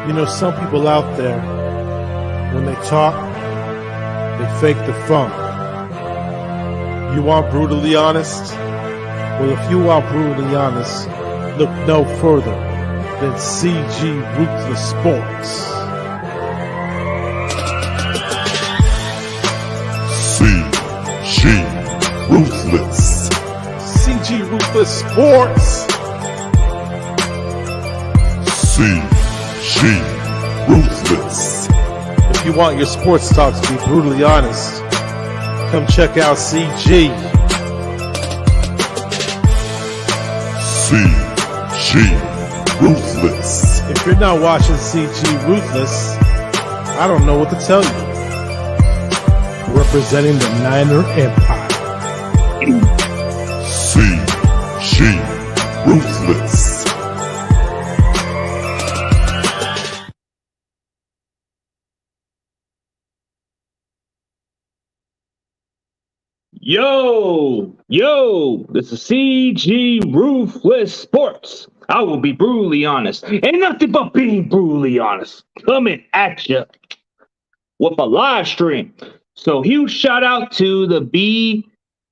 You know, some people out there, when they talk, they fake the funk. You want brutally honest? Well, if you want brutally honest, look no further than CG Ruthless Sports. CG Ruthless. CG Ruthless Sports. CG Ruthless. If you want your sports talk to be brutally honest, come check out CG. CG Ruthless. If you're not watching CG Ruthless, I don't know what to tell you. Representing the Niner Empire. CG Ruthless. Yo, this is CG Ruthless Sports. I will be brutally honest. Ain't nothing but being brutally honest. Coming at you with a live stream. So huge shout out to the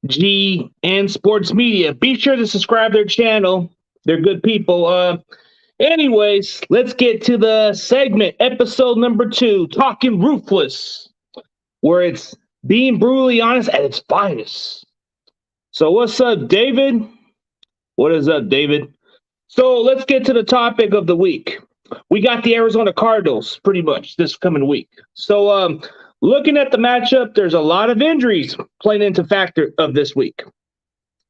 BGN Sports Media. Be sure to subscribe to their channel. They're good people. Anyways, let's get to the segment, episode number 2, Talking Ruthless, where it's being brutally honest at its finest. So what's up, David? What is up, David? So let's get to the topic of the week. We got the Arizona Cardinals pretty much this coming week. So looking at the matchup, there's a lot of injuries playing into factor of this week.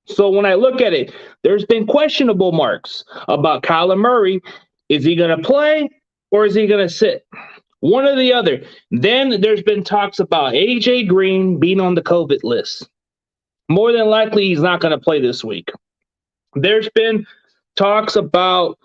So when I look at it, there's been questionable marks about Kyler Murray. Is he going to play or is he going to sit? One or the other. Then there's been talks about AJ Green being on the COVID list. More than likely, he's not going to play this week. There's been talks about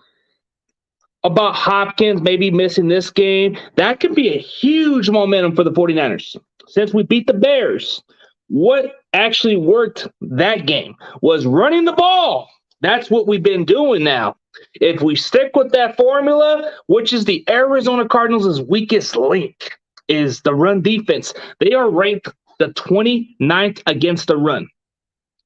Hopkins maybe missing this game. That could be a huge momentum for the 49ers. Since we beat the Bears, what actually worked that game was running the ball. That's what we've been doing now. If we stick with that formula, which is the Arizona Cardinals' weakest link, is the run defense. They are ranked the 29th against the run.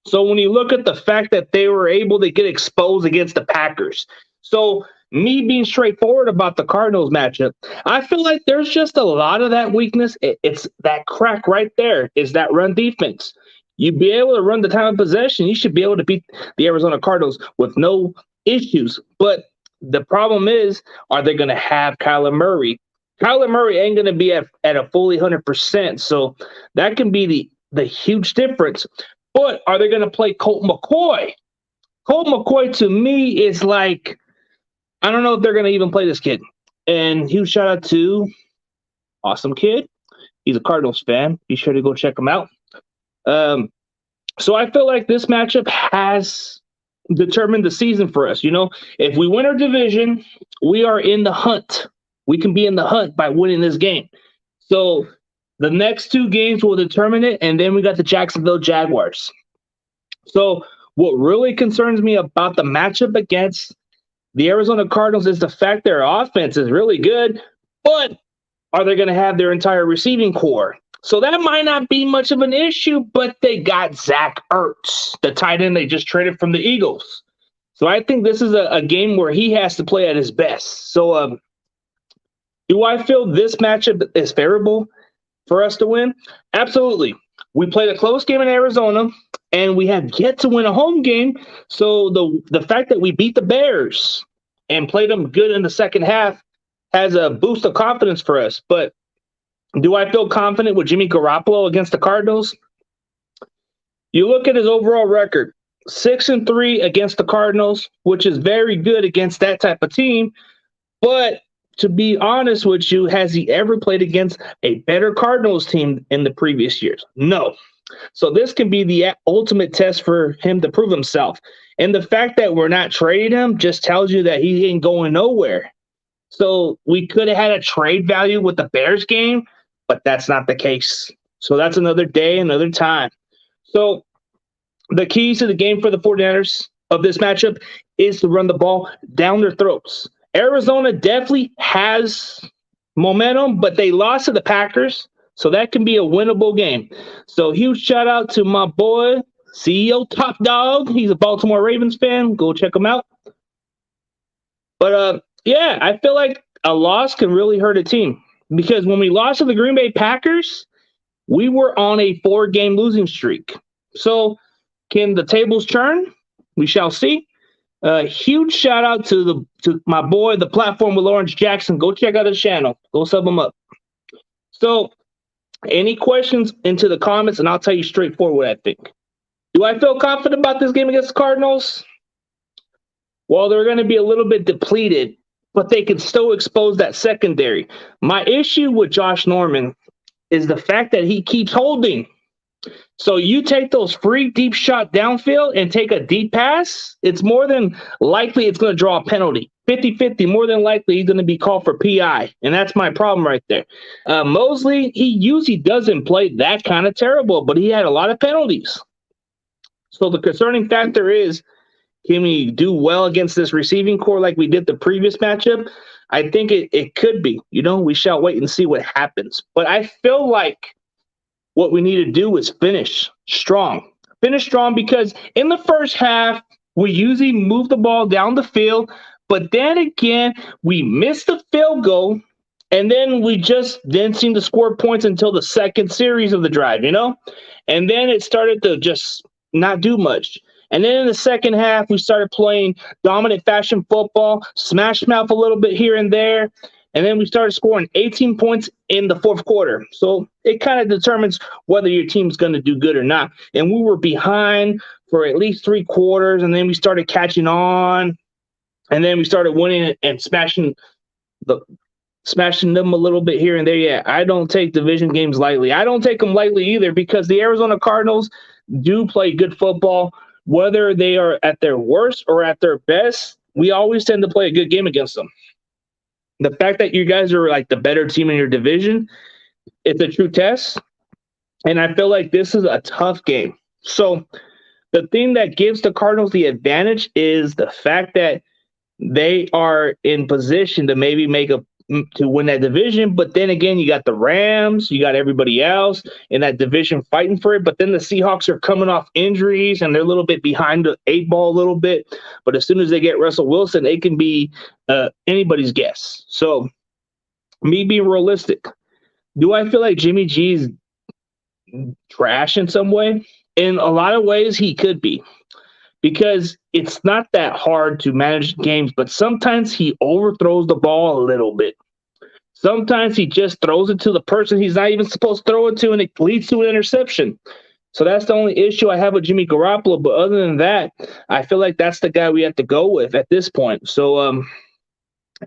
So when you look at the fact that they were able to get exposed against the Packers. So me being straightforward about the Cardinals matchup, I feel like there's just a lot of that weakness. It's that crack right there is that run defense. You'd be able to run the time of possession. You should be able to beat the Arizona Cardinals with no issues. But the problem is, are they going to have Kyler Murray? Kyler Murray ain't going to be at a fully 100%. So that can be the huge difference. But are they going to play Colt McCoy? Colt McCoy to me is like, I don't know if they're going to even play this kid. And huge shout out to Awesome Kid. He's a Cardinals fan. Be sure to go check him out. So I feel like this matchup has determined the season for us. You know, if we win our division, we are in the hunt. We can be in the hunt by winning this game. So the next 2 games will determine it, and then we got the Jacksonville Jaguars. So what really concerns me about the matchup against the Arizona Cardinals is the fact their offense is really good, but are they going to have their entire receiving core? So that might not be much of an issue, but they got Zach Ertz, the tight end they just traded from the Eagles. So I think this is a game where he has to play at his best. So do I feel this matchup is favorable for us to win? Absolutely. We played a close game in Arizona, and we have yet to win a home game. So the fact that we beat the Bears and played them good in the second half has a boost of confidence for us. But do I feel confident with Jimmy Garoppolo against the Cardinals? You look at his overall record, 6-3 against the Cardinals, which is very good against that type of team. But to be honest with you, has he ever played against a better Cardinals team in the previous years? No. So this can be the ultimate test for him to prove himself. And the fact that we're not trading him just tells you that he ain't going nowhere. So we could have had a trade value with the Bears game, but that's not the case. So that's another day, another time. So the keys to the game for the 49ers of this matchup is to run the ball down their throats. Arizona definitely has momentum, but they lost to the Packers, so that can be a winnable game. So huge shout out to my boy, CEO Top Dog. He's a Baltimore Ravens fan. Go check him out. But yeah, I feel like a loss can really hurt a team because when we lost to the Green Bay Packers, we were on a 4-game losing streak. So can the tables turn? We shall see. Huge shout out to my boy, the platform with Lawrence Jackson. Go check out his channel. Go sub him up. So, any questions into the comments, and I'll tell you straightforward what I think. Do I feel confident about this game against the Cardinals? Well, they're going to be a little bit depleted, but they can still expose that secondary. My issue with Josh Norman is the fact that he keeps holding. So you take those free deep shot downfield and take a deep pass, it's more than likely it's going to draw a penalty. 50-50, more than likely he's going to be called for PI, and that's my problem right there. Mosley, he usually doesn't play that kind of terrible, but he had a lot of penalties. So the concerning factor is, can we do well against this receiving core like we did the previous matchup? I think it could be. We shall wait and see what happens. But I feel like what we need to do is finish strong. Finish strong because in the first half, we usually move the ball down the field, but then again, we miss the field goal, and then we just didn't seem to score points until the second series of the drive, And then it started to just not do much. And then in the second half, we started playing dominant fashion football, smash mouth a little bit here and there. And then we started scoring 18 points in the fourth quarter. So it kind of determines whether your team's going to do good or not. And we were behind for at least 3 quarters, and then we started catching on. And then we started winning and smashing them a little bit here and there. Yeah, I don't take division games lightly. I don't take them lightly either because the Arizona Cardinals do play good football. Whether they are at their worst or at their best, we always tend to play a good game against them. The fact that you guys are like the better team in your division, it's a true test. And I feel like this is a tough game. So the thing that gives the Cardinals the advantage is the fact that they are in position to maybe to win that division. But then again, you got the Rams, you got everybody else in that division fighting for it. But then the Seahawks are coming off injuries and they're a little bit behind the 8 ball a little bit. But as soon as they get Russell Wilson, it can be anybody's guess. So me being realistic, do I feel like Jimmy G's trash in some way? In a lot of ways, he could be. Because it's not that hard to manage games, but sometimes he overthrows the ball a little bit. Sometimes he just throws it to the person he's not even supposed to throw it to, and it leads to an interception. So that's the only issue I have with Jimmy Garoppolo. But other than that, I feel like that's the guy we have to go with at this point. So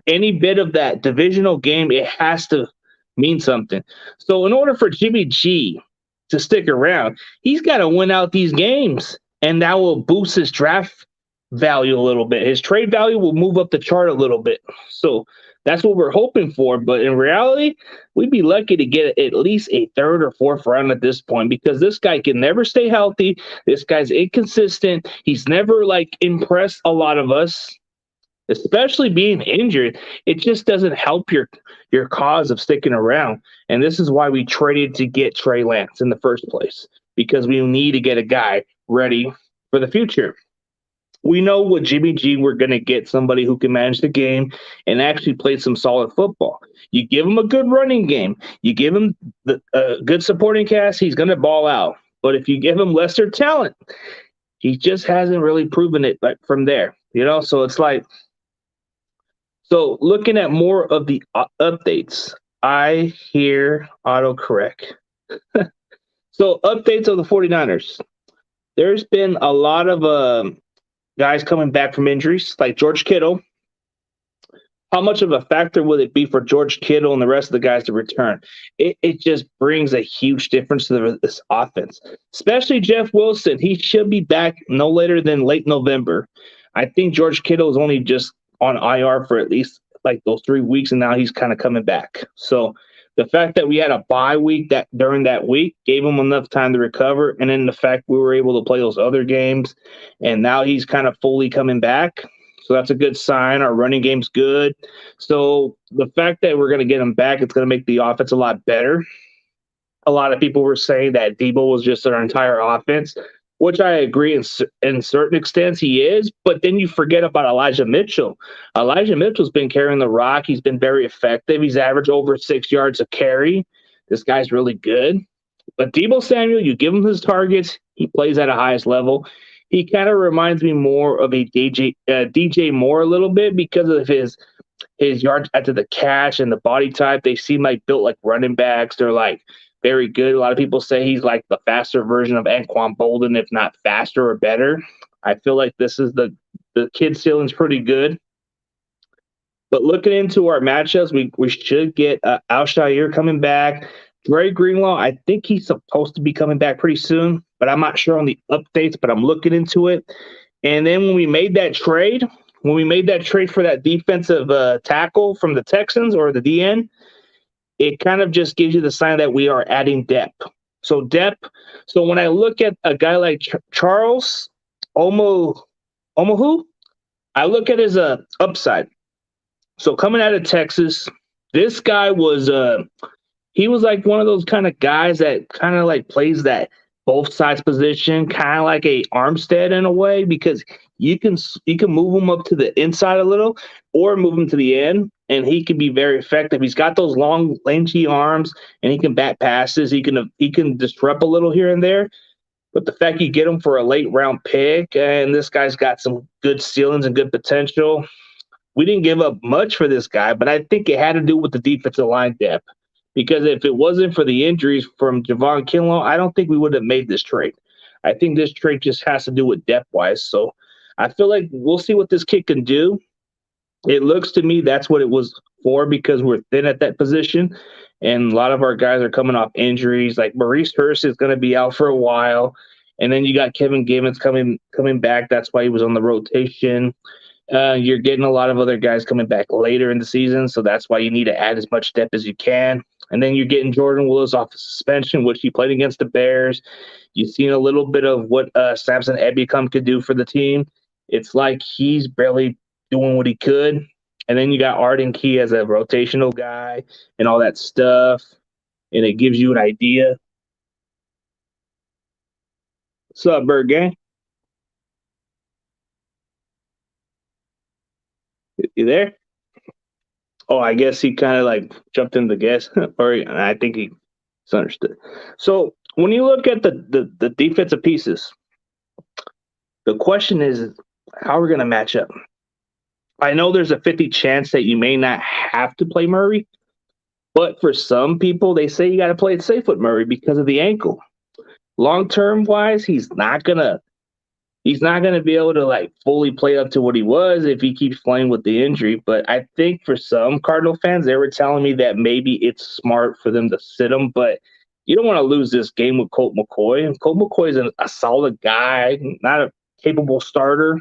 any bit of that divisional game, it has to mean something. So in order for Jimmy G to stick around, he's got to win out these games. And that will boost his draft value a little bit. His trade value will move up the chart a little bit. So that's what we're hoping for. But in reality, we'd be lucky to get at least a 3rd or 4th round at this point because this guy can never stay healthy. This guy's inconsistent. He's never impressed a lot of us, especially being injured. It just doesn't help your cause of sticking around. And this is why we traded to get Trey Lance in the first place, because we need to get a guy ready for the future. We know with Jimmy G, we're going to get somebody who can manage the game and actually play some solid football. You give him a good running game, you give him the good supporting cast, he's going to ball out. But if you give him lesser talent, he just hasn't really proven it from there. So it's so looking at more of the updates, I hear autocorrect. So updates of the 49ers. There's been a lot of guys coming back from injuries, like George Kittle. How much of a factor will it be for George Kittle and the rest of the guys to return? It just brings a huge difference to this offense, especially Jeff Wilson. He should be back no later than late November. I think George Kittle is only just on IR for at least those 3 weeks, and now he's kind of coming back. So the fact that we had a bye week during that week gave him enough time to recover, and then the fact we were able to play those other games, and now he's kind of fully coming back. So that's a good sign. Our running game's good. So the fact that we're going to get him back, it's going to make the offense a lot better. A lot of people were saying that Debo was just our entire offense, which I agree in certain extents he is. But then you forget about Elijah Mitchell. Elijah Mitchell's been carrying the rock. He's been very effective. He's averaged over 6 yards a carry. This guy's really good. But Debo Samuel, you give him his targets, he plays at a highest level. He kind of reminds me more of a DJ Moore a little bit because of his yards after the catch and the body type. They seem like built like running backs. They're like very good. A lot of people say he's like the faster version of Anquan Bolden, if not faster or better. I feel like this is the kid ceiling's pretty good. But looking into our matchups, we should get Alshire coming back. Dre Greenlaw, I think he's supposed to be coming back pretty soon, but I'm not sure on the updates, but I'm looking into it. And then when we made that trade for that defensive tackle from the Texans or the DN, it kind of just gives you the sign that we are adding depth. So when I look at a guy like Charles Omohu, I look at his upside. So coming out of Texas, this guy was he was like one of those kind of guys that kind of like plays that both sides position, kind of like a Armstead in a way, because you can move him up to the inside a little or move him to the end, and he can be very effective. He's got those long, lanky arms, and he can bat passes. He can disrupt a little here and there. But the fact you get him for a late round pick, and this guy's got some good ceilings and good potential. We didn't give up much for this guy, but I think it had to do with the defensive line depth. Because if it wasn't for the injuries from Javon Kinlaw, I don't think we would have made this trade. I think this trade just has to do with depth-wise. So I feel like we'll see what this kid can do. It looks to me that's what it was for, because we're thin at that position. And a lot of our guys are coming off injuries. Like Maurice Hurst is going to be out for a while. And then you got Kevin Gibbons coming back. That's why he was on the rotation. You're getting a lot of other guys coming back later in the season, so that's why you need to add as much depth as you can. And then you're getting Jordan Willis off of suspension, which he played against the Bears. You've seen a little bit of what Samson Ebukam could do for the team. It's like he's barely doing what he could. And then you got Arden Key as a rotational guy and all that stuff, and it gives you an idea. What's up, Bird Gang? You there? Oh, I guess he kind of like jumped in the gas, or I think he's understood. So when you look at the defensive pieces, the question is how we're going to match up. I know there's a 50 chance that you may not have to play Murray, but for some people, they say you got to play it safe with Murray because of the ankle. Long-term wise, he's not gonna be able to like fully play up to what he was if he keeps playing with the injury. But I think for some Cardinal fans, they were telling me that maybe it's smart for them to sit him. But you don't want to lose this game with Colt McCoy. Colt McCoy is a solid guy, not a capable starter,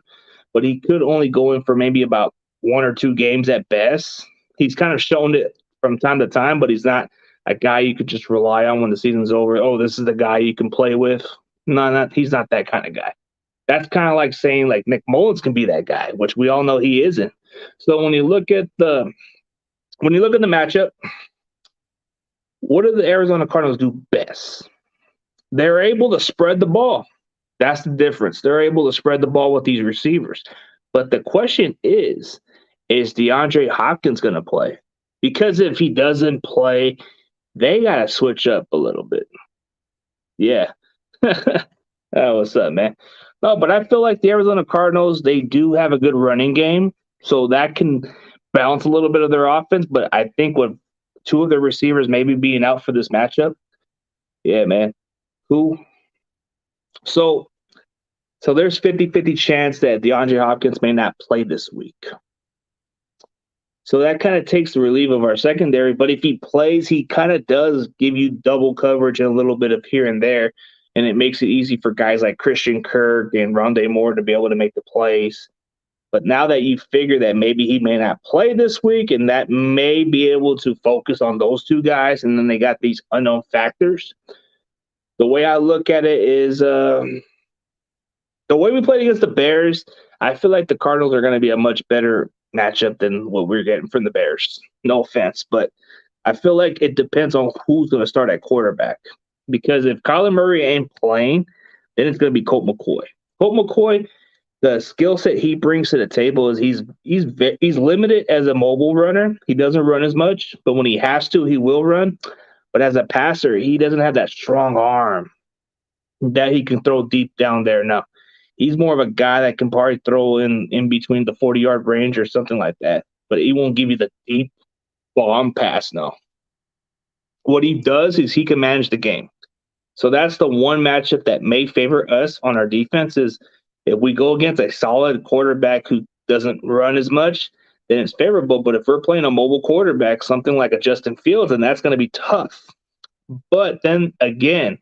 but he could only go in for maybe about 1 or 2 games at best. He's kind of shown it from time to time, but he's not a guy you could just rely on when the season's over. Oh, this is the guy you can play with. No, he's not that kind of guy. That's kind of like saying like Nick Mullins can be that guy, which we all know he isn't. So when you look at the matchup, what do the Arizona Cardinals do best? They're able to spread the ball. That's the difference. They're able to spread the ball with these receivers. But the question is DeAndre Hopkins going to play? Because if he doesn't play, they got to switch up a little bit. Yeah. Oh, what's up, man? No, but I feel like the Arizona Cardinals, they do have a good running game, so that can balance a little bit of their offense. But I think with 2 of their receivers maybe being out for this matchup, yeah, man. So there's 50-50 chance that DeAndre Hopkins may not play this week. So that kind of takes the relief of our secondary. But if he plays, he kind of does give you double coverage and a little bit of here and there. And it makes it easy for guys like Christian Kirk and Rondé Moore to be able to make the plays. But now that you figure that maybe he may not play this week, and that may be able to focus on those 2 guys, and then they got these unknown factors. The way I look at it is the way we played against the Bears, I feel like the Cardinals are going to be a much better matchup than what we're getting from the Bears. No offense, but I feel like it depends on who's going to start at quarterback. Because if Kyler Murray ain't playing, then it's going to be Colt McCoy. Colt McCoy, the skill set he brings to the table is he's limited as a mobile runner. He doesn't run as much, but when he has to, he will run. But as a passer, he doesn't have that strong arm that he can throw deep down there. No, he's more of a guy that can probably throw in between the 40-yard range or something like that. But he won't give you the deep bomb pass. No. What he does is he can manage the game. So that's the one matchup that may favor us on our defense is if we go against a solid quarterback who doesn't run as much, then it's favorable. But if we're playing a mobile quarterback, something like a Justin Fields, then that's going to be tough. But then again,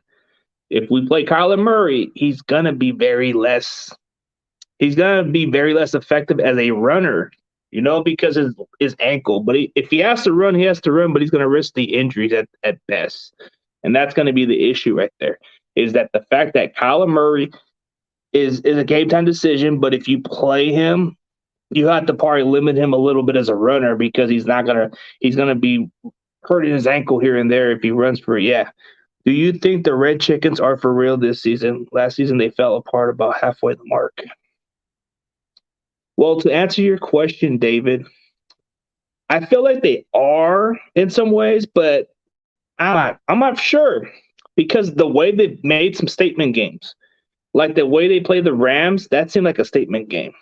if we play Kyler Murray, he's going to be very less effective as a runner, because his ankle. But if he has to run, he has to run, but he's going to risk the injuries at best. And that's going to be the issue right there, is that the fact that Kyler Murray is a game time decision, but if you play him, you have to probably limit him a little bit as a runner because he's going to be hurting his ankle here and there if he runs for it. Yeah. Do you think the Red Chickens are for real this season? Last season, they fell apart about halfway the mark. Well, to answer your question, David, I feel like they are in some ways, but I'm not sure because the way they've made some statement games, like the way they play the Rams, that seemed like a statement game.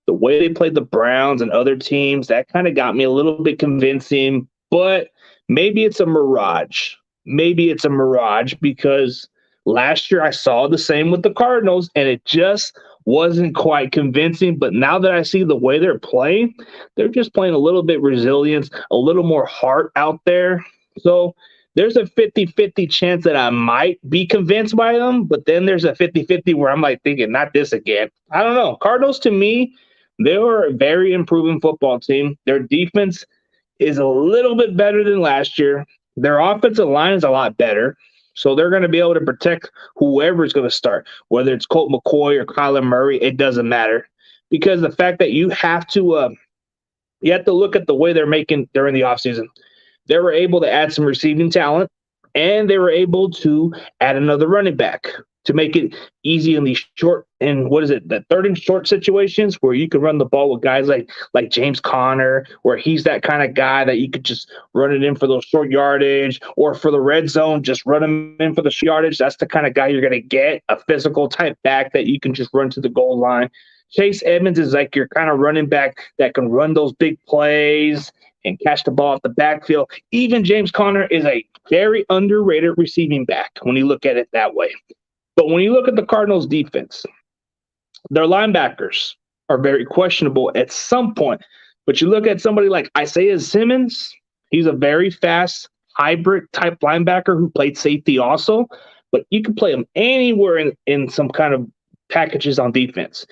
The way they played the Browns and other teams, that kind of got me a little bit convincing, but maybe it's a mirage. Maybe it's a mirage because last year I saw the same with the Cardinals and it just wasn't quite convincing. But now that I see the way they're playing, they're just playing a little bit resilience, a little more heart out there. So there's a 50-50 chance that I might be convinced by them, but then there's a 50-50 where I'm like thinking, not this again. I don't know. Cardinals, to me, they were a very improving football team. Their defense is a little bit better than last year. Their offensive line is a lot better, so they're going to be able to protect whoever's going to start, whether it's Colt McCoy or Kyler Murray. It doesn't matter because the fact that you have to look at the way they're making during the offseason. They were able to add some receiving talent, and they were able to add another running back to make it easy in these short and the third and short situations where you can run the ball with guys like James Conner, where he's that kind of guy that you could just run it in for those short yardage, or for the red zone, just run him in for the short yardage. That's the kind of guy you're going to get, a physical type back that you can just run to the goal line. Chase Edmonds is like your kind of running back that can run those big plays and catch the ball at the backfield. Even James Conner is a very underrated receiving back when you look at it that way. But when you look at the Cardinals' defense, their linebackers are very questionable at some point. But you look at somebody like Isaiah Simmons, he's a very fast hybrid type linebacker who played safety also. But you can play him anywhere in some kind of packages on defense.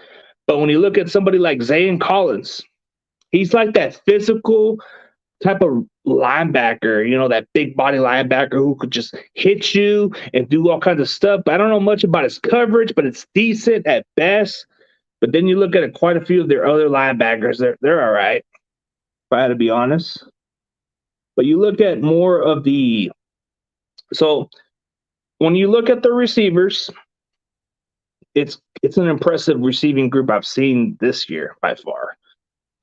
But when you look at somebody like Zayn Collins, he's like that physical type of linebacker, that big body linebacker who could just hit you and do all kinds of stuff. But I don't know much about his coverage, but it's decent at best. But then you look at quite a few of their other linebackers, they're all right, if I had to be honest. But you look at more of so when you look at the receivers, it's an impressive receiving group I've seen this year by far.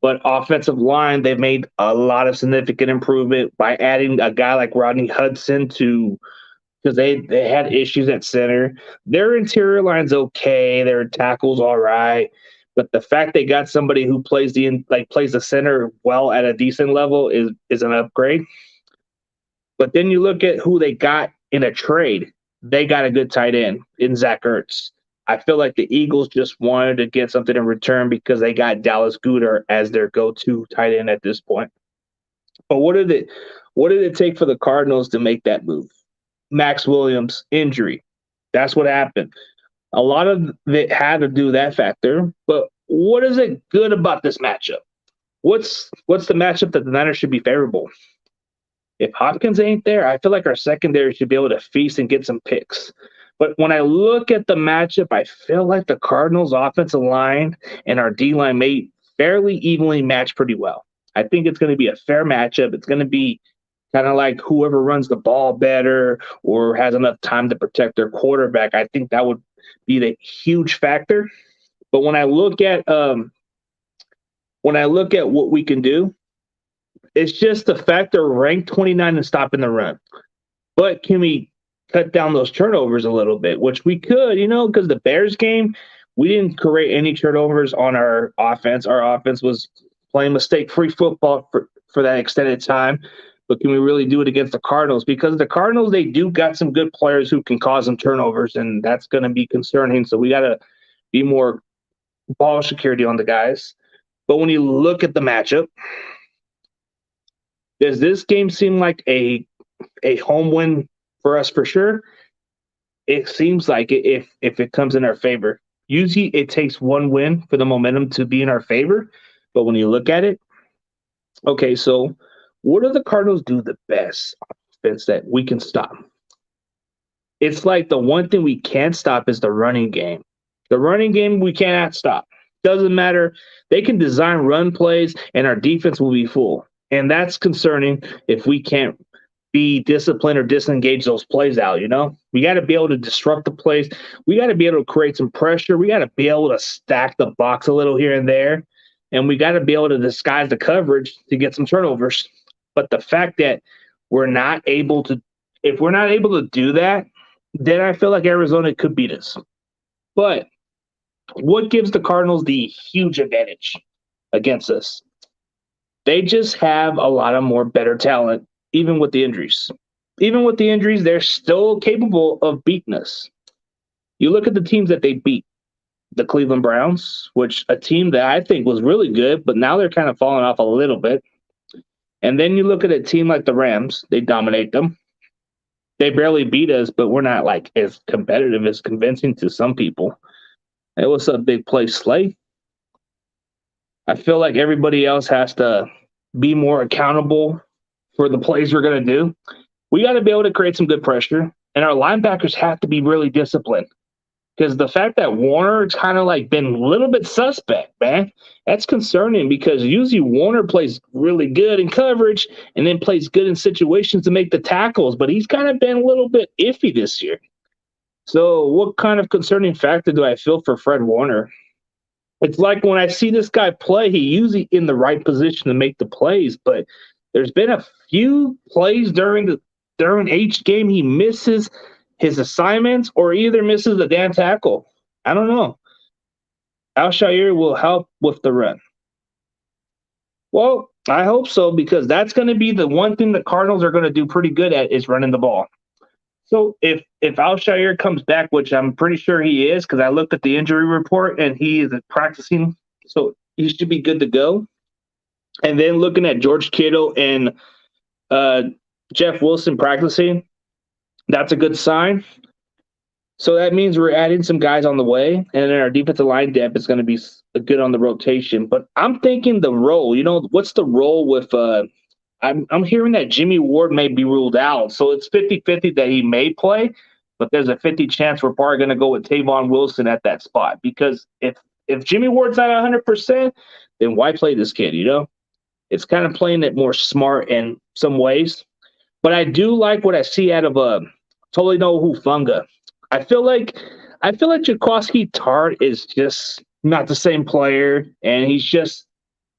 But offensive line, they've made a lot of significant improvement by adding a guy like Rodney Hudson because they had issues at center. Their interior line's okay. Their tackle's all right. But the fact they got somebody who plays the center well at a decent level is an upgrade. But then you look at who they got in a trade. They got a good tight end in Zach Ertz. I feel like the Eagles just wanted to get something in return because they got Dallas Goedert as their go-to tight end at this point. But what did it take for the Cardinals to make that move? Max Williams injury. That's what happened. A lot of it had to do that factor. But what is it good about this matchup? What's the matchup that the Niners should be favorable? If Hopkins ain't there, I feel like our secondary should be able to feast and get some picks. But when I look at the matchup, I feel like the Cardinals' offensive line and our D line may fairly evenly match pretty well. I think it's going to be a fair matchup. It's going to be kind of like whoever runs the ball better or has enough time to protect their quarterback. I think that would be the huge factor. But when I look at what we can do, it's just the fact they're ranked 29 in stopping the run. But can we cut down those turnovers a little bit, which we could, because the Bears game, we didn't create any turnovers on our offense. Our offense was playing mistake-free football for that extended time. But can we really do it against the Cardinals? Because the Cardinals, they do got some good players who can cause them turnovers, and that's going to be concerning. So we got to be more ball security on the guys. But when you look at the matchup, does this game seem like a home win for us for sure? It seems like it if it comes in our favor. Usually it takes one win for the momentum to be in our favor. But when you look at it, okay, so what do the Cardinals do the best offense that we can stop? It's like the one thing we can't stop is the running game. The running game we cannot stop. Doesn't matter. They can design run plays, and our defense will be full. And that's concerning if we can't be disciplined or disengage those plays out, We got to be able to disrupt the plays. We got to be able to create some pressure. We got to be able to stack the box a little here and there. And we got to be able to disguise the coverage to get some turnovers. But the fact that if we're not able to do that, then I feel like Arizona could beat us. But what gives the Cardinals the huge advantage against us? They just have a lot of more better talent, even with the injuries. Even with the injuries, they're still capable of beating us. You look at the teams that they beat. The Cleveland Browns, which a team that I think was really good, but now they're kind of falling off a little bit. And then you look at a team like the Rams, they dominate them. They barely beat us, but we're not like as competitive as convincing to some people. It was a big play slate. I feel like everybody else has to be more accountable for the plays we're going to do. We got to be able to create some good pressure, and our linebackers have to be really disciplined. Because the fact that Warner's kind of like been a little bit suspect, man, that's concerning because usually Warner plays really good in coverage and then plays good in situations to make the tackles, but he's kind of been a little bit iffy this year. So what kind of concerning factor do I feel for Fred Warner? It's like when I see this guy play, he usually in the right position to make the plays, but there's been a few plays during each game he misses his assignments or either misses the damn tackle. I don't know. Al-Shaair will help with the run. Well, I hope so because that's going to be the one thing the Cardinals are going to do pretty good at is running the ball. So if Al-Shaair comes back, which I'm pretty sure he is because I looked at the injury report and he is practicing, so he should be good to go. And then looking at George Kittle and Jeff Wilson practicing, that's a good sign. So that means we're adding some guys on the way, and then our defensive line depth is going to be good on the rotation. But I'm thinking the role, what's the role with I'm hearing that Jimmy Ward may be ruled out. So it's 50-50 that he may play, but there's a 50 chance we're probably going to go with Tavon Wilson at that spot. Because if Jimmy Ward's not 100%, then why play this kid, It's kind of playing it more smart in some ways. But I do like what I see out of Totally know Hufanga. I feel like Jaquiski Tart is just not the same player, and he's just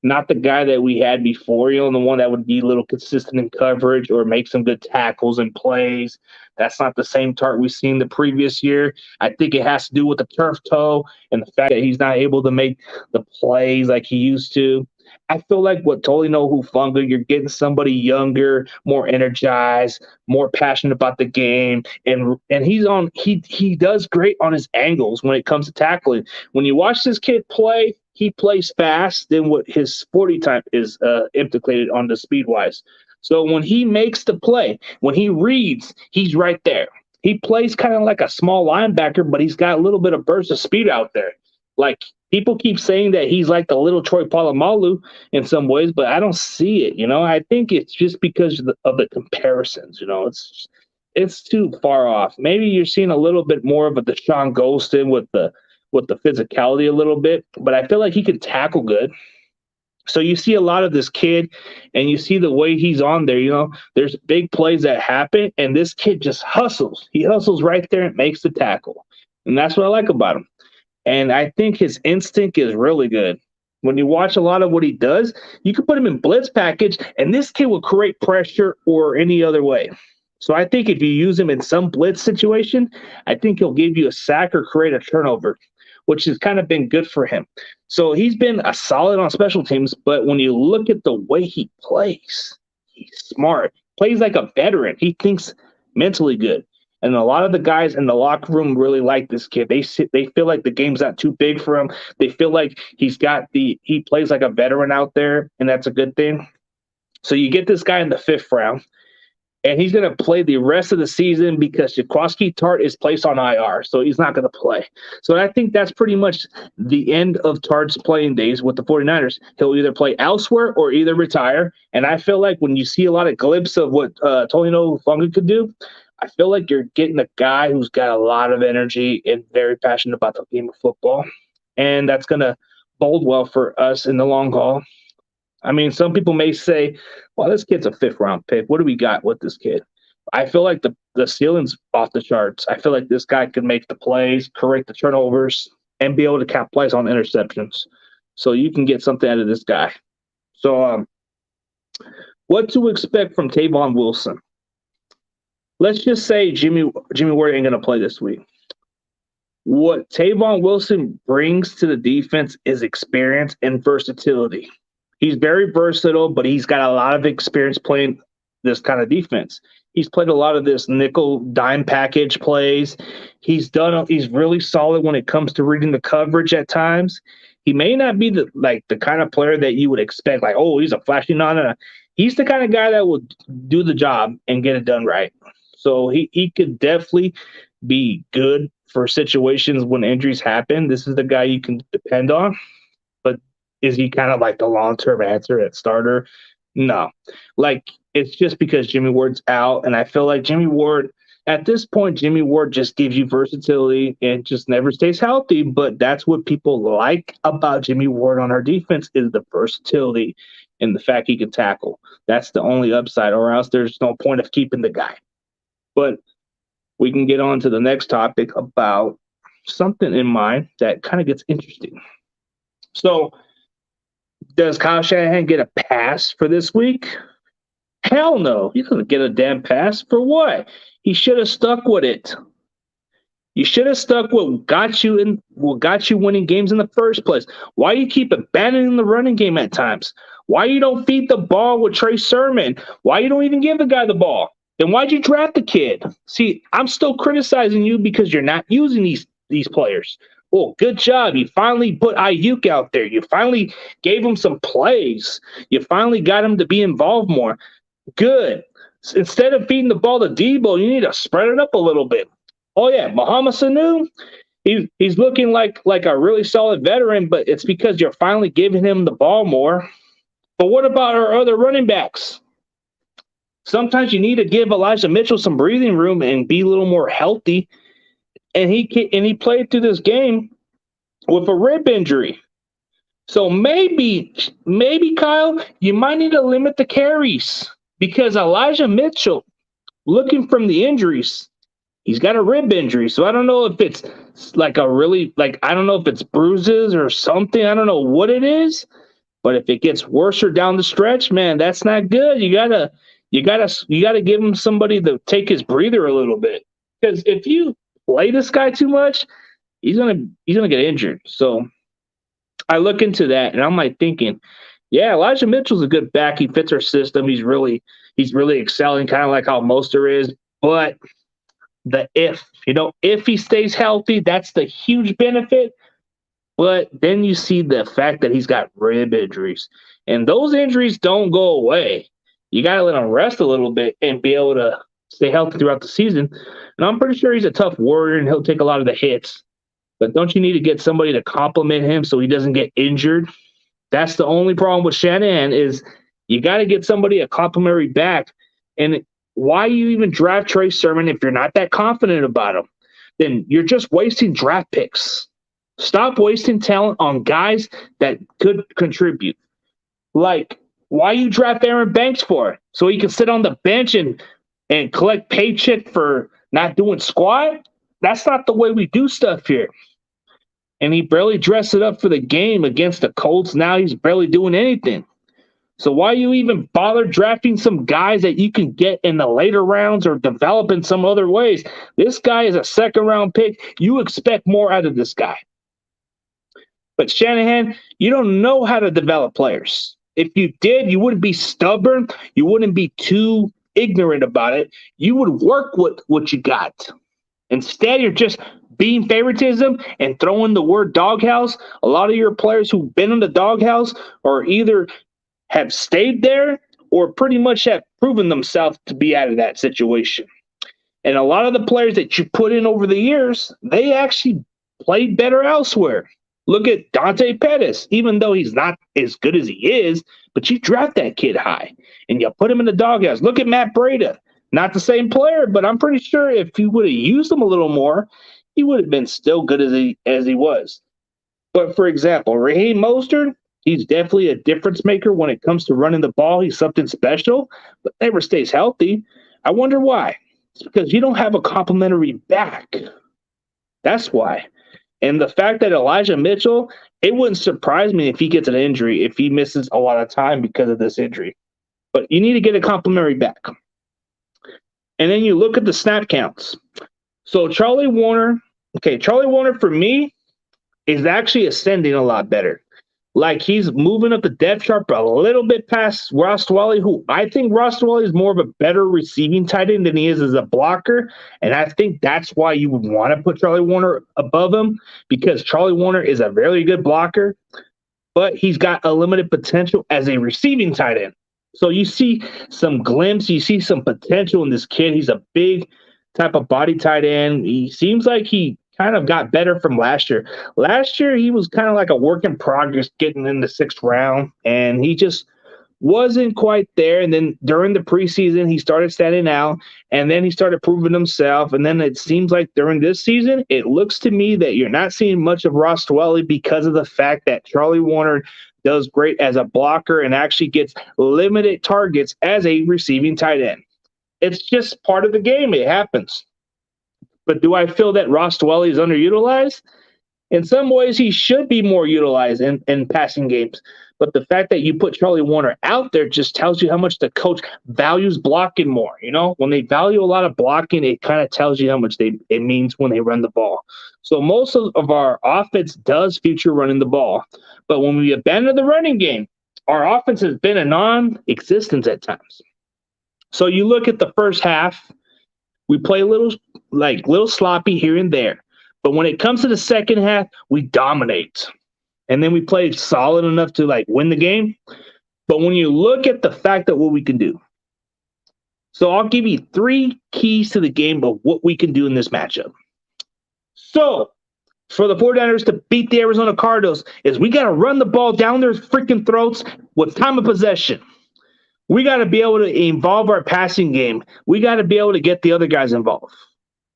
not the guy that we had before, the one that would be a little consistent in coverage or make some good tackles and plays. That's not the same Tart we've seen the previous year. I think it has to do with the turf toe and the fact that he's not able to make the plays like he used to. I feel like what Totally know Hufanga, you're getting somebody younger, more energized, more passionate about the game, and he does great on his angles when it comes to tackling. When you watch this kid play, he plays fast than what his 40 time is implicated on the speed wise. So when he makes the play, when he reads, he's right there. He plays kind of like a small linebacker, but he's got a little bit of burst of speed out there. Like people keep saying that he's like the little Troy Polamalu in some ways, but I don't see it. I think it's just because of the comparisons. it's too far off. Maybe you're seeing a little bit more of a Deshaun Golston with the physicality a little bit, but I feel like he can tackle good. So you see a lot of this kid, and you see the way he's on there. There's big plays that happen, and this kid just hustles. He hustles right there and makes the tackle, and that's what I like about him. And I think his instinct is really good. When you watch a lot of what he does, you can put him in blitz package, and this kid will create pressure or any other way. So I think if you use him in some blitz situation, I think he'll give you a sack or create a turnover, which has kind of been good for him. So he's been a solid on special teams, but when you look at the way he plays, he's smart. Plays like a veteran. He thinks mentally good. And a lot of the guys in the locker room really like this kid. They feel like the game's not too big for him. They feel like he plays like a veteran out there, and that's a good thing. So you get this guy in the 5th round, and he's going to play the rest of the season because Jaquiski Tart is placed on IR, so he's not going to play. So I think that's pretty much the end of Tart's playing days with the 49ers. He'll either play elsewhere or either retire, and I feel like when you see a lot of glimpses of what Tolino Funga could do, I feel like you're getting a guy who's got a lot of energy and very passionate about the game of football, and that's going to bode well for us in the long haul. I mean, some people may say, well, this kid's a 5th-round pick. What do we got with this kid? I feel like the ceiling's off the charts. I feel like this guy can make the plays, correct the turnovers, and be able to capitalize on interceptions. So you can get something out of this guy. So what to expect from Tavon Wilson? Let's just say Jimmy Ward ain't going to play this week. What Tavon Wilson brings to the defense is experience and versatility. He's very versatile, but he's got a lot of experience playing this kind of defense. He's played a lot of this nickel dime package plays. He's really solid when it comes to reading the coverage at times. He may not be the kind of player that you would expect, like, oh, he's a flashy. No. He's the kind of guy that will do the job and get it done right. So he could definitely be good for situations when injuries happen. This is the guy you can depend on. But is he kind of like the long-term answer at starter? No. It's just because Jimmy Ward's out, and I feel like at this point, Jimmy Ward just gives you versatility and just never stays healthy, but that's what people like about Jimmy Ward on our defense is the versatility and the fact he can tackle. That's the only upside, or else there's no point of keeping the guy. But we can get on to the next topic about something in mind that kind of gets interesting. So, does Kyle Shanahan get a pass for this week? Hell no. He doesn't get a damn pass. For what? He should have stuck with it. You should have stuck with what got you winning games in the first place. Why you keep abandoning the running game at times? Why you don't feed the ball with Trey Sermon? Why you don't even give the guy the ball? Then why'd you draft the kid? See, I'm still criticizing you because you're not using these players. Well, good job. You finally put Ayuk out there. You finally gave him some plays. You finally got him to be involved more. Good. Instead of feeding the ball to Debo, you need to spread it up a little bit. Oh, yeah, Mohamed Sanu, he's looking like a really solid veteran, but it's because you're finally giving him the ball more. But what about our other running backs? Sometimes you need to give Elijah Mitchell some breathing room and be a little more healthy. And he played through this game with a rib injury. So maybe, Kyle, you might need to limit the carries because Elijah Mitchell, looking from the injuries, he's got a rib injury. So I don't know if it's I don't know if it's bruises or something. I don't know what it is. But if it gets worse or down the stretch, man, that's not good. You gotta give him somebody to take his breather a little bit. Because if you play this guy too much, he's gonna get injured. So I look into that and I'm like thinking, yeah, Elijah Mitchell's a good back. He fits our system. He's really excelling, kind of like how Mostert is. But if he stays healthy, that's the huge benefit. But then you see the fact that he's got rib injuries, and those injuries don't go away. You got to let him rest a little bit and be able to stay healthy throughout the season. And I'm pretty sure he's a tough warrior and he'll take a lot of the hits. But don't you need to get somebody to complement him so he doesn't get injured? That's the only problem with Shanahan is you got to get somebody a complimentary back. And why you even draft Trey Sermon if you're not that confident about him? Then you're just wasting draft picks. Stop wasting talent on guys that could contribute. Like, why you draft Aaron Banks for? So he can sit on the bench and collect paycheck for not doing squat? That's not the way we do stuff here. And he barely dressed it up for the game against the Colts. Now he's barely doing anything. So why you even bother drafting some guys that you can get in the later rounds or develop in some other ways? This guy is a second-round pick. You expect more out of this guy. But Shanahan, you don't know how to develop players. If you did, you wouldn't be stubborn. You wouldn't be too ignorant about it. You would work with what you got. Instead, you're just being favoritism and throwing the word doghouse. A lot of your players who've been in the doghouse are either have stayed there or pretty much have proven themselves to be out of that situation. And a lot of the players that you put in over the years, they actually played better elsewhere. Look at Dante Pettis, even though he's not as good as he is, but you draft that kid high and you put him in the doghouse. Look at Matt Breida. Not the same player, but I'm pretty sure if you would have used him a little more, he would have been still good as he was. But for example, Raheem Mostert, he's definitely a difference maker when it comes to running the ball. He's something special, but never stays healthy. I wonder why. It's because you don't have a complimentary back. That's why. And the fact that Elijah Mitchell, it wouldn't surprise me if he gets an injury, if he misses a lot of time because of this injury. But you need to get a complimentary back. And then you look at the snap counts. So Charlie Warner for me is actually ascending a lot better. Like he's moving up the depth chart a little bit past Ross Dwelley, who I think Ross Dwelley is more of a better receiving tight end than he is as a blocker. And I think that's why you would want to put Charlie Warner above him, because Charlie Warner is a very good blocker, but he's got a limited potential as a receiving tight end. So you see some glimpse, you see some potential in this kid. He's a big type of body tight end. He seems like he kind of got better from last year. Last year, he was kind of like a work in progress getting in the 6th round, and he just wasn't quite there. And then during the preseason, he started standing out, and then he started proving himself. And then it seems like during this season, it looks to me that you're not seeing much of Ross Dwelley because of the fact that Charlie Warner does great as a blocker and actually gets limited targets as a receiving tight end. It's just part of the game. It happens. But do I feel that Ross Dwelley is underutilized? In some ways, he should be more utilized in passing games. But the fact that you put Charlie Warner out there just tells you how much the coach values blocking more. You know, when they value a lot of blocking, it kind of tells you how much it means when they run the ball. So most of our offense does feature running the ball. But when we abandon the running game, our offense has been a non-existence at times. So you look at the first half, we play a little sloppy here and there. But when it comes to the second half, we dominate. And then we play solid enough to win the game. But when you look at the fact that what we can do. So I'll give you 3 keys to the game of what we can do in this matchup. So for the 49ers to beat the Arizona Cardinals is we got to run the ball down their freaking throats with time of possession. We got to be able to involve our passing game. We got to be able to get the other guys involved.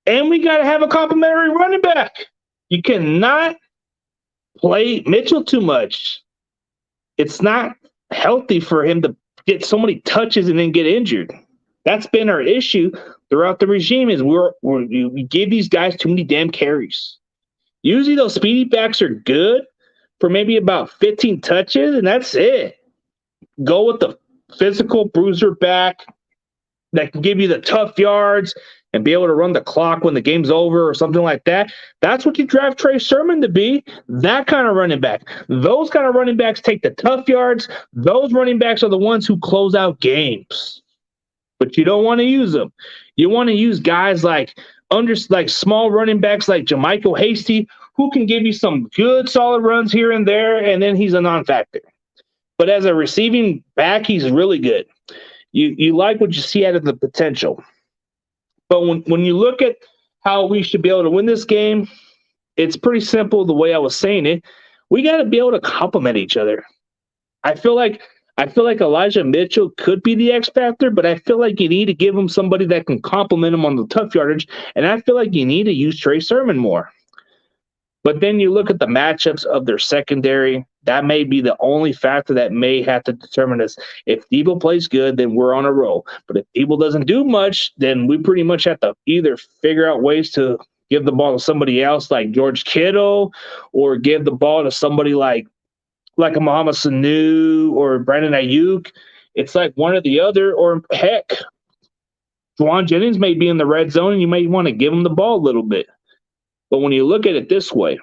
And we got to have a complimentary running back. You cannot play Mitchell too much. It's not healthy for him to get so many touches and then get injured. That's been our issue throughout the regime is we give these guys too many damn carries. Usually those speedy backs are good for maybe about 15 touches, and that's it. Go with the physical bruiser back that can give you the tough yards and be able to run the clock when the game's over or something like that. That's what you draft Trey Sermon to be, that kind of running back. Those kind of running backs take the tough yards. Those running backs are the ones who close out games. But you don't want to use them. You want to use guys like small running backs like Jermichael Hasty, who can give you some good solid runs here and there, and then he's a non-factor. But as a receiving back, he's really good. You like what you see out of the potential. But when you look at how we should be able to win this game, it's pretty simple the way I was saying it. We got to be able to complement each other. I feel like I feel like Elijah Mitchell could be the X factor, but I feel like you need to give him somebody that can complement him on the tough yardage, and I feel like you need to use Trey Sermon more. But then you look at the matchups of their secondary. That may be the only factor that may have to determine this. If Debo plays good, then we're on a roll. But if Debo doesn't do much, then we pretty much have to either figure out ways to give the ball to somebody else like George Kittle, or give the ball to somebody like a Mohamed Sanu or Brandon Ayuk. It's like one or the other, or heck, Juwan Jennings may be in the red zone and you may want to give him the ball a little bit. But when you look at it this way,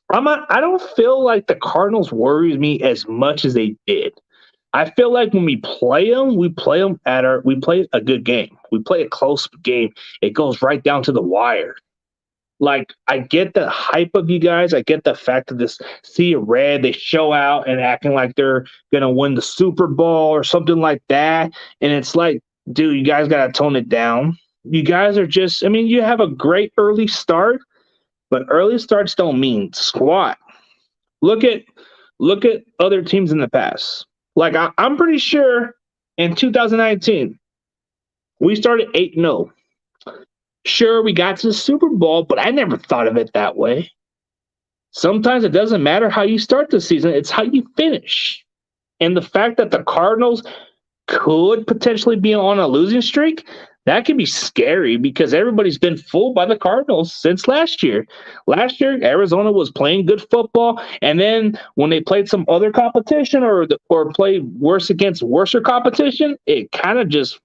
I don't feel like the Cardinals worries me as much as they did. I feel like when we play them we play a good game. We play a close game. It goes right down to the wire. Like, I get the hype of you guys. I get the fact that this sea of red, they show out and acting like they're going to win the Super Bowl or something like that. And it's like, dude, you guys got to tone it down. You guys are just, I mean, you have a great early start, but early starts don't mean squat. Look at other teams in the past. Like, I'm pretty sure in 2019, we started 8-0. Sure, we got to the Super Bowl, but I never thought of it that way. Sometimes it doesn't matter how you start the season, it's how you finish. And the fact that the Cardinals could potentially be on a losing streak, that can be scary because everybody's been fooled by the Cardinals since last year. Last year, Arizona was playing good football, and then when they played some other competition or played worse against worser competition, it kind of just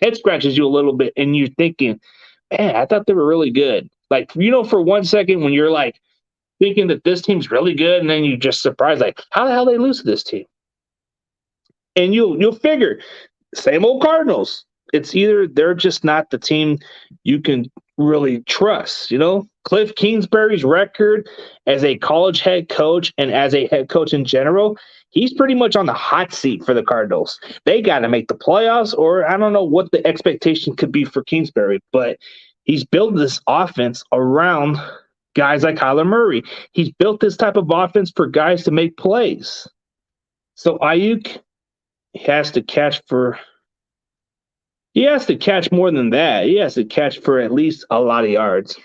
head scratches you a little bit, and you're thinking, man, I thought they were really good. Like, for 1 second when you're like thinking that this team's really good, and then you just surprised, like, how the hell they lose to this team? And you'll figure, same old Cardinals. It's either they're just not the team you can really trust. Cliff Kingsbury's record as a college head coach and as a head coach in general, he's pretty much on the hot seat for the Cardinals. They got to make the playoffs, or I don't know what the expectation could be for Kingsbury, but he's built this offense around guys like Kyler Murray. He's built this type of offense for guys to make plays. So Ayuk has to catch more than that. He has to catch for at least a lot of yards.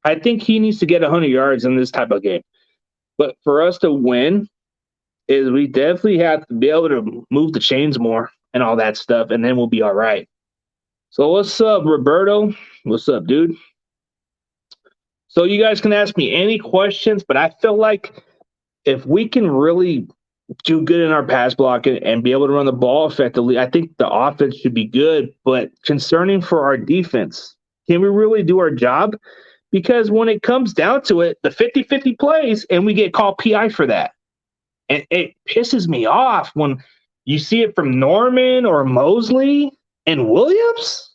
I think he needs to get 100 yards in this type of game. But for us to win, is we definitely have to be able to move the chains more and all that stuff, and then we'll be all right. So what's up, Roberto? What's up, dude? So you guys can ask me any questions, but I feel like if we can really do good in our pass block and be able to run the ball effectively, I think the offense should be good. But concerning for our defense, can we really do our job? Because when it comes down to it, the 50-50 plays, and we get called PI for that. And it pisses me off when you see it from Norman or Mosley and Williams.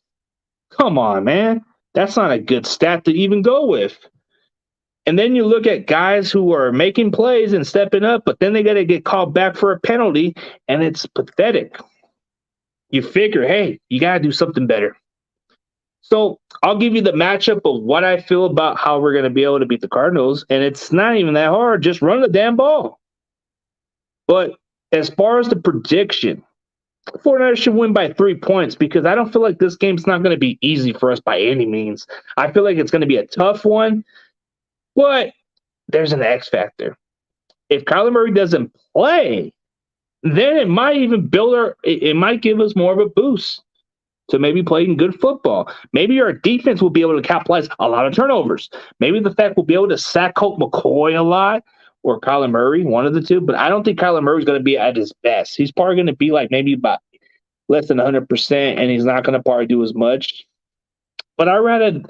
Come on, man. That's not a good stat to even go with. And then you look at guys who are making plays and stepping up, but then they got to get called back for a penalty, and it's pathetic. You figure, hey, you got to do something better. So I'll give you the matchup of what I feel about how we're going to be able to beat the Cardinals, and it's not even that hard. Just run the damn ball. But as far as the prediction, 49ers should win by 3 points because I don't feel like this game's not going to be easy for us by any means. I feel like it's going to be a tough one, but there's an X factor. If Kyler Murray doesn't play, then it might even it might give us more of a boost to maybe playing good football. Maybe our defense will be able to capitalize a lot of turnovers. Maybe the fact we'll be able to sack Colt McCoy a lot, or Kyler Murray, one of the two. But I don't think Kyler Murray's going to be at his best. He's probably going to be like maybe about less than 100%, and he's not going to probably do as much. But I rather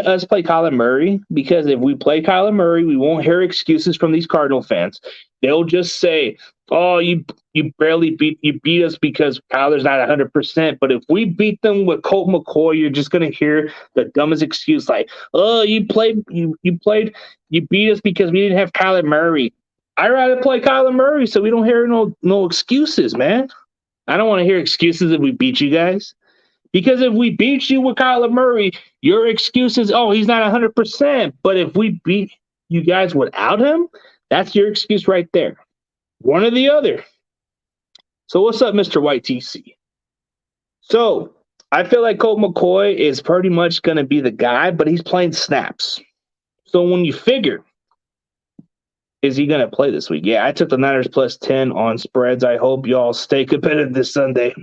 us play Kyler Murray, because if we play Kyler Murray, we won't hear excuses from these Cardinal fans. They'll just say, "Oh, you beat us because Kyler's not 100%." But if we beat them with Colt McCoy, you're just gonna hear the dumbest excuse like, "Oh, you beat us because we didn't have Kyler Murray." I'd rather play Kyler Murray so we don't hear no excuses, man. I don't want to hear excuses if we beat you guys. Because if we beat you with Kyler Murray, your excuse is, oh, he's not 100%. But if we beat you guys without him, that's your excuse right there. One or the other. So what's up, Mr. White TC? So I feel like Colt McCoy is pretty much going to be the guy, but he's playing snaps. So when you figure, is he going to play this week? Yeah, I took the Niners plus 10 on spreads. I hope y'all stay competitive this Sunday.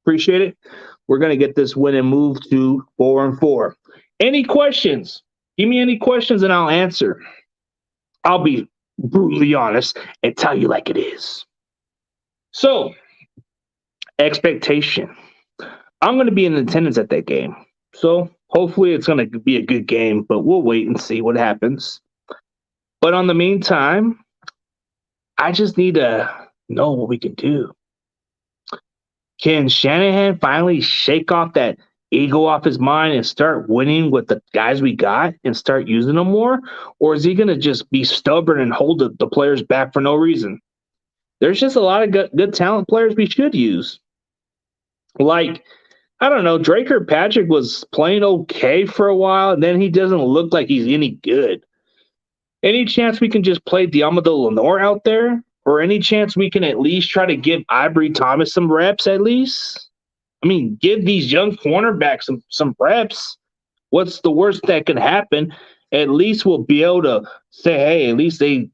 Appreciate it. We're going to get this win and move to 4-4. Any questions? Give me any questions and I'll answer. I'll be brutally honest and tell you like it is. So, expectation. I'm going to be in attendance at that game. So, hopefully it's going to be a good game, but we'll wait and see what happens. But on the meantime, I just need to know what we can do. Can Shanahan finally shake off that ego off his mind and start winning with the guys we got and start using them more? Or is he going to just be stubborn and hold the players back for no reason? There's just a lot of good talent players we should use. Like, I don't know, Drake Kirkpatrick was playing okay for a while, and then he doesn't look like he's any good. Any chance we can just play Diamado Lenore out there? Or any chance we can at least try to give Ivory Thomas some reps at least? I mean, give these young cornerbacks some reps. What's the worst that could happen? At least we'll be able to say, hey, at least they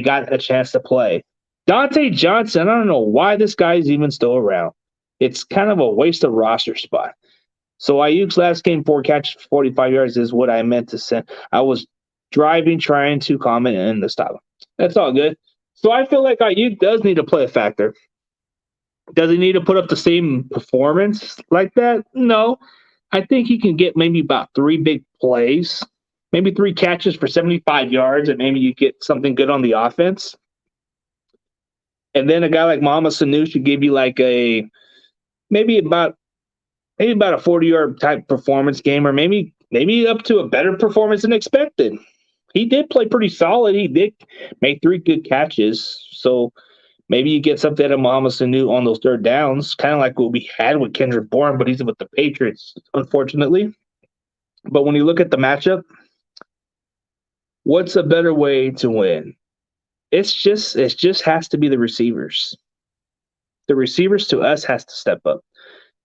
got a chance to play. Dante Johnson, I don't know why this guy's even still around. It's kind of a waste of roster spot. So Ayuk's last game, 4 catches for 45 yards is what I meant to say. I was driving, trying to comment and to stop him. That's all good. So I feel like Ayuk does need to play a factor. Does he need to put up the same performance like that? No. I think he can get maybe about 3 big plays, maybe 3 catches for 75 yards, and maybe you get something good on the offense. And then a guy like Mama Sanu should give you like maybe about a 40-yard type performance game, or maybe up to a better performance than expected. He did play pretty solid. He did make 3 good catches. So maybe you get something out of Mama Sanu on those third downs, kind of like what we had with Kendrick Bourne, but he's with the Patriots, unfortunately. But when you look at the matchup, what's a better way to win? It just has to be the receivers. The receivers to us has to step up.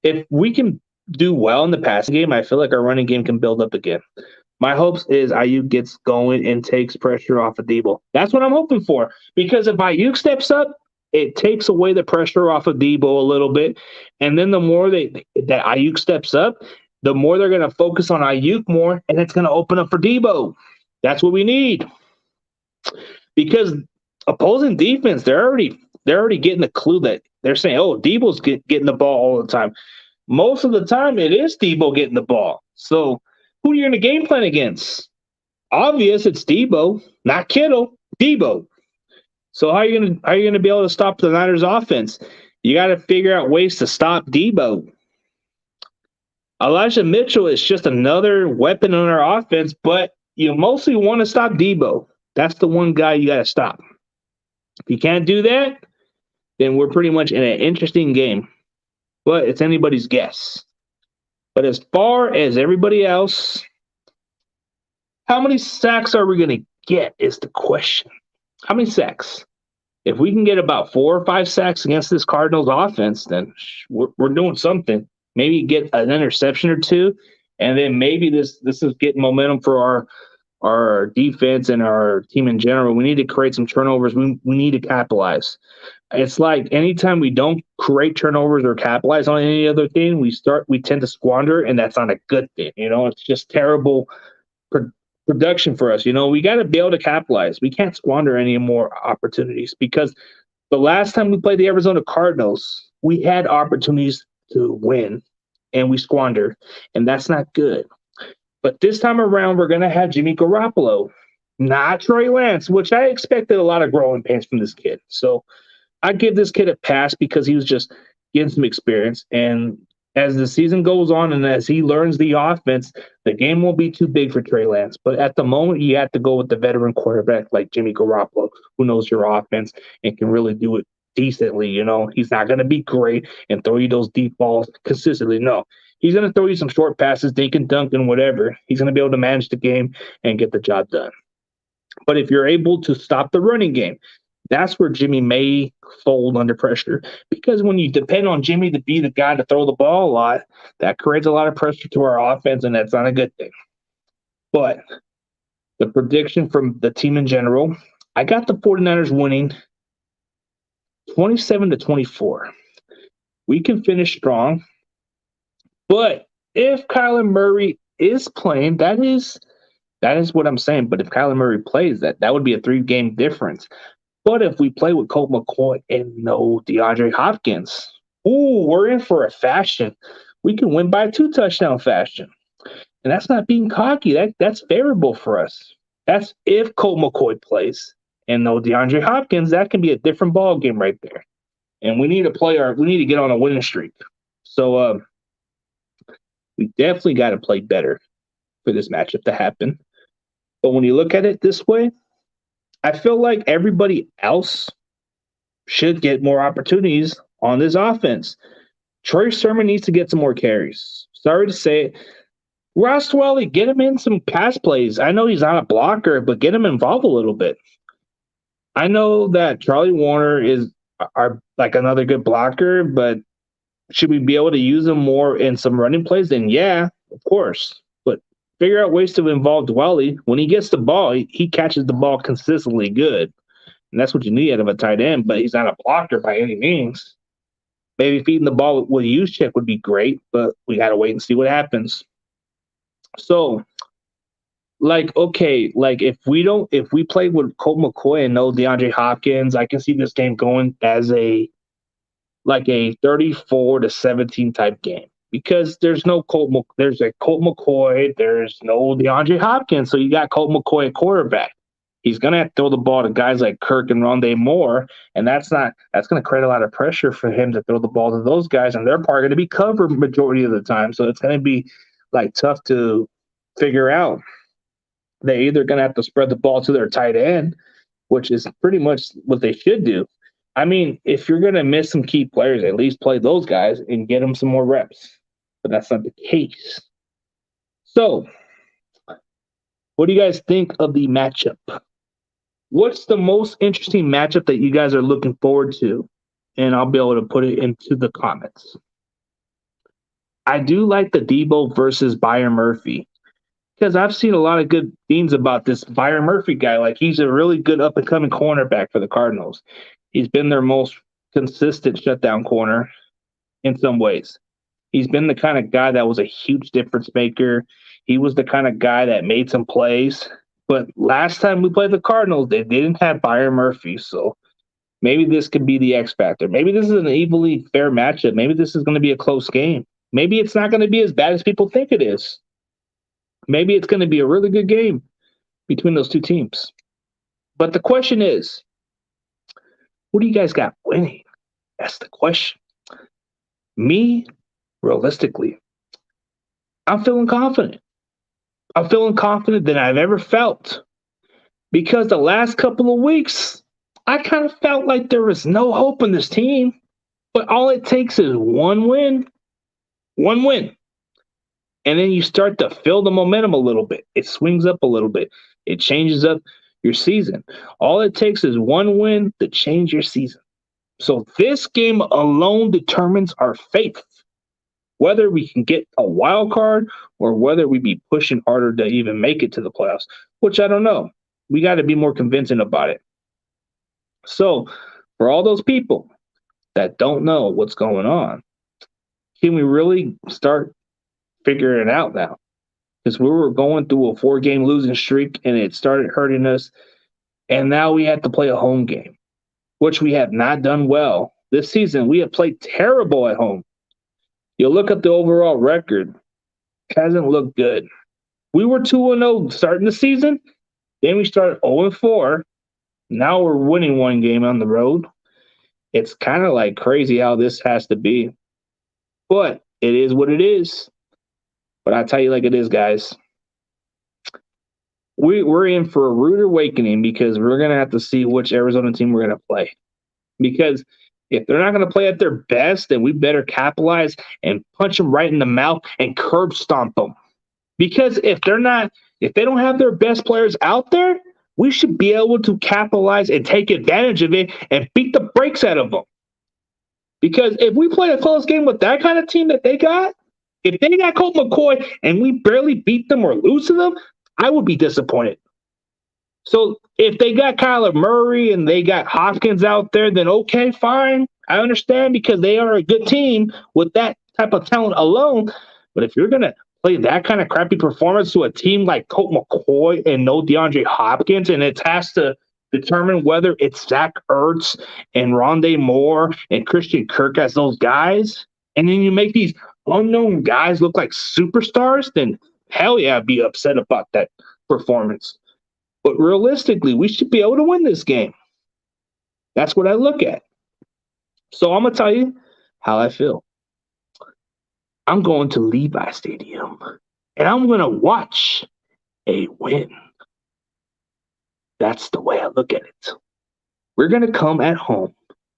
If we can do well in the passing game, I feel like our running game can build up again. My hopes is Ayuk gets going and takes pressure off of Debo. That's what I'm hoping for. Because if Ayuk steps up, it takes away the pressure off of Debo a little bit. And then the more that Ayuk steps up, the more they're going to focus on Ayuk more, and it's going to open up for Debo. That's what we need. Because opposing defense, they're already getting the clue that they're saying, oh, Debo's getting the ball all the time. Most of the time, it is Debo getting the ball. So who are you going to game plan against? Obvious, it's Debo, not Kittle. Debo. So how are you going to be able to stop the Niners offense? You got to figure out ways to stop Debo. Elijah Mitchell is just another weapon on our offense, but you mostly want to stop Debo. That's the one guy you got to stop. If you can't do that, then we're pretty much in an interesting game. But it's anybody's guess. But as far as everybody else, how many sacks are we going to get is the question. How many sacks? If we can get about 4 or 5 sacks against this Cardinals offense, then we're doing something. Maybe get an interception or 2, and then maybe this is getting momentum for our defense and our team in general. We need to create some turnovers. We need to capitalize. It's like anytime we don't create turnovers or capitalize on any other thing, we tend to squander, and that's not a good thing. It's just terrible production for us. We got to be able to capitalize. We can't squander any more opportunities, because the last time we played the Arizona Cardinals, we had opportunities to win, and we squandered, and that's not good. But this time around, we're going to have Jimmy Garoppolo, not Trey Lance, which I expected a lot of growing pains from this kid. So I give this kid a pass because he was just getting some experience. And as the season goes on and as he learns the offense, the game won't be too big for Trey Lance. But at the moment, you have to go with the veteran quarterback like Jimmy Garoppolo, who knows your offense and can really do it decently. He's not going to be great and throw you those deep balls consistently. No. He's going to throw you some short passes, dink and dunk and whatever. He's going to be able to manage the game and get the job done. But if you're able to stop the running game, That's where Jimmy may fold under pressure. Because when you depend on Jimmy to be the guy to throw the ball a lot, that creates a lot of pressure to our offense, and that's not a good thing. But the prediction from the team in general, I got the 49ers winning 27-24. We can finish strong. But if Kyler Murray is playing, that is what I'm saying. But if Kyler Murray plays, that would be a 3-game difference. But if we play with Colt McCoy and no DeAndre Hopkins, we're in for a fashion. We can win by a 2-touchdown fashion. And that's not being cocky. That's favorable for us. That's if Colt McCoy plays and no DeAndre Hopkins, that can be a different ball game right there. And we need to get on a winning streak. So we definitely got to play better for this matchup to happen. But when you look at it this way, I feel like everybody else should get more opportunities on this offense. Troy Sermon needs to get some more carries. Sorry to say it. Ross Dwelly, get him in some pass plays. I know he's not a blocker, but get him involved a little bit. I know that Charlie Warner is like another good blocker, but should we be able to use him more in some running plays? Then yeah, of course. But figure out ways to involve Dwelly. When he gets the ball, he catches the ball consistently good. And that's what you need out of a tight end, but he's not a blocker by any means. Maybe feeding the ball with a use check would be great, but we got to wait and see what happens. So, if we play with Colt McCoy and no DeAndre Hopkins, I can see this game going as a 34-17 type game because there's a Colt McCoy, there's no DeAndre Hopkins, so you got Colt McCoy at quarterback. He's gonna have to throw the ball to guys like Kirk and Rondé Moore, and that's gonna create a lot of pressure for him to throw the ball to those guys, and they're probably gonna be covered majority of the time, so it's gonna be tough to figure out. They're either gonna have to spread the ball to their tight end, which is pretty much what they should do. I mean, if you're going to miss some key players, at least play those guys and get them some more reps. But that's not the case. So, what do you guys think of the matchup? What's the most interesting matchup that you guys are looking forward to? And I'll be able to put it into the comments. I do like the Debo versus Byron Murphy because I've seen a lot of good things about this Byron Murphy guy. Like, he's a really good up-and-coming cornerback for the Cardinals. He's been their most consistent shutdown corner in some ways. He's been the kind of guy that was a huge difference maker. He was the kind of guy that made some plays. But last time we played the Cardinals, they didn't have Byron Murphy. So maybe this could be the X factor. Maybe this is an evenly fair matchup. Maybe this is going to be a close game. Maybe it's not going to be as bad as people think it is. Maybe it's going to be a really good game between those two teams. But the question is, what do you guys got winning? That's the question. Me, realistically, I'm feeling confident. I'm feeling confident than I've ever felt. Because the last couple of weeks, I kind of felt like there was no hope in this team. But all it takes is one win. One win. And then you start to feel the momentum a little bit. It swings up a little bit. It changes up your season. All it takes is one win to change your season. So this game alone determines our fate, whether we can get a wild card or whether we be pushing harder to even make it to the playoffs, which I don't know. We got to be more convincing about it. So for all those people that don't know what's going on, can we really start figuring it out now? Because we were going through a 4-game losing streak and it started hurting us. And now we have to play a home game, which we have not done well. This season, we have played terrible at home. You look at the overall record, it hasn't looked good. We were 2-0 starting the season. Then we started 0-4. Now we're winning one game on the road. It's kind of like crazy how this has to be. But it is what it is. But I tell you like it is, guys. We're in for a rude awakening because we're going to have to see which Arizona team we're going to play. Because if they're not going to play at their best, then we better capitalize and punch them right in the mouth and curb stomp them. Because if they don't have their best players out there, we should be able to capitalize and take advantage of it and beat the brakes out of them. Because if we play a close game with that kind of team that they got, if they got Colt McCoy and we barely beat them or lose to them, I would be disappointed. So if they got Kyler Murray and they got Hopkins out there, then okay, fine. I understand because they are a good team with that type of talent alone. But if you're going to play that kind of crappy performance to a team like Colt McCoy and no DeAndre Hopkins, and it has to determine whether it's Zach Ertz and Rondé Moore and Christian Kirk as those guys, and then you make these unknown guys look like superstars, then hell yeah, I'd be upset about that performance. But realistically, we should be able to win this game. That's what I look at. So I'm going to tell you how I feel. I'm going to Levi Stadium, and I'm going to watch a win. That's the way I look at it. We're going to come at home